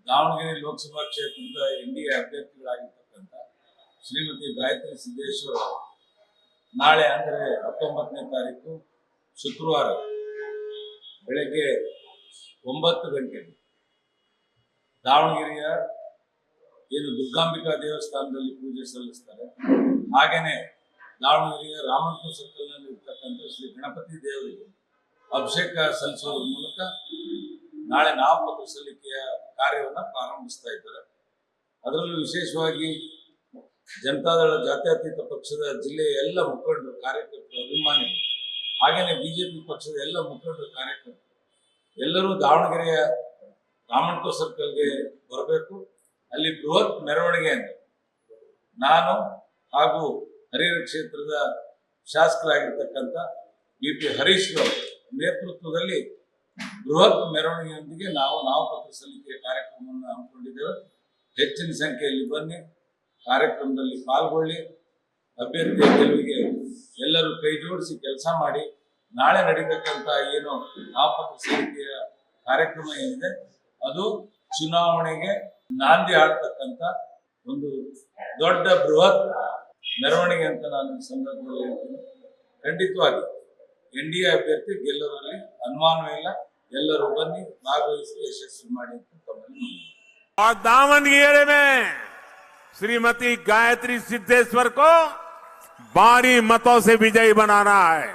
ದಾವಣಗೆರೆ ಲೋಕಸಭಾ ಕ್ಷೇತ್ರದ ಎನ್ಡಿಎ ಅಭ್ಯರ್ಥಿಗಳಾಗಿರ್ತಕ್ಕಂಥ ಶ್ರೀಮತಿ ಗಾಯತ್ರಿ ಸಿದ್ದೇಶ್ವರ ನಾಳೆ ಅಂದರೆ 19ನೇ ತಾರೀಕು ಶುಕ್ರವಾರ ಬೆಳಗ್ಗೆ 9 ಗಂಟೆಗೆ ದಾವಣಗೆರೆಯ ಏನು ದುರ್ಗಾಂಬಿಕಾ ದೇವಸ್ಥಾನದಲ್ಲಿ ಪೂಜೆ ಸಲ್ಲಿಸ್ತಾರೆ. ಹಾಗೇನೆ ದಾವಣಗೆರೆಯ ರಾಮನ್ಪುರ ಸರ್ಕಲ್ನಲ್ಲಿ ಇರ್ತಕ್ಕಂಥ ಶ್ರೀ ಗಣಪತಿ ದೇವರಿಗೆ ಅಭಿಷೇಕ ಸಲ್ಲಿಸೋದ್ರ ಮೂಲಕ ನಾಳೆ ನಾಮಪತ್ರ ಸಲ್ಲಿಕೆಯ ಕಾರ್ಯವನ್ನು ಪ್ರಾರಂಭಿಸ್ತಾ ಇದ್ದಾರೆ. ಅದರಲ್ಲೂ ವಿಶೇಷವಾಗಿ ಜನತಾದಳ ಜಾತ್ಯತೀತ ಪಕ್ಷದ ಜಿಲ್ಲೆಯ ಎಲ್ಲ ಮುಖಂಡರು, ಕಾರ್ಯಕರ್ತರು, ಅಭಿಮಾನಿಗಳು, ಹಾಗೇನೆ ಬಿಜೆಪಿ ಪಕ್ಷದ ಎಲ್ಲ ಮುಖಂಡರು, ಕಾರ್ಯಕರ್ತರು ಎಲ್ಲರೂ ದಾವಣಗೆರೆಯ ರಾಮನ್ಪುರ ಸರ್ಕಲ್ಗೆ ಬರಬೇಕು. ಅಲ್ಲಿ ಬೃಹತ್ ಮೆರವಣಿಗೆಯನ್ನು ನಾನು ಹಾಗೂ ಹರಿಹರ ಕ್ಷೇತ್ರದ ಶಾಸಕರಾಗಿರ್ತಕ್ಕಂಥ BP ಹರೀಶ್ ನೇತೃತ್ವದಲ್ಲಿ ಬೃಹತ್ ಮೆರವಣಿಗೆಯೊಂದಿಗೆ ನಾವು ನಾಮಪತ್ರ ಸಲ್ಲಿಕೆಯ ಕಾರ್ಯಕ್ರಮವನ್ನು ಹಮ್ಮಿಕೊಂಡಿದ್ದೇವೆ. ಹೆಚ್ಚಿನ ಸಂಖ್ಯೆಯಲ್ಲಿ ಬನ್ನಿ, ಕಾರ್ಯಕ್ರಮದಲ್ಲಿ ಪಾಲ್ಗೊಳ್ಳಿ. ಅಭ್ಯರ್ಥಿಯ ಗೆಲುವಿಗೆ ಎಲ್ಲರೂ ಕೈ ಜೋಡಿಸಿ ಕೆಲಸ ಮಾಡಿ. ನಾಳೆ ನಡೀತಕ್ಕಂಥ ಏನು ನಾಮಪತ್ರ ಸಲ್ಲಿಕೆಯ ಕಾರ್ಯಕ್ರಮ ಏನಿದೆ ಅದು ಚುನಾವಣೆಗೆ ನಾಂದಿ ಹಾಡ್ತಕ್ಕಂಥ ಒಂದು ದೊಡ್ಡ ಬೃಹತ್ ಮೆರವಣಿಗೆ ಅಂತ ನಾನು ಈ ಸಂದರ್ಭದಲ್ಲಿ ಹೇಳ್ತೀನಿ. ಖಂಡಿತವಾಗಿ NDA ಅಭ್ಯರ್ಥಿ ಗೆಲ್ಲೋದ್ರಲ್ಲಿ ಅನುಮಾನವೇ ಇಲ್ಲ. ಎಲ್ಲರೂ ಬನ್ನಿ, ಭಾಗವಹಿಸಿ ಯಶಸ್ವಿ ಮಾಡಿ ಅಂತ ತಮ್ಮಲ್ಲಿ और दावणगेरे में श्रीमती गायत्री सिद्धेश्वर को भारी मतों से विजयी बनाना है।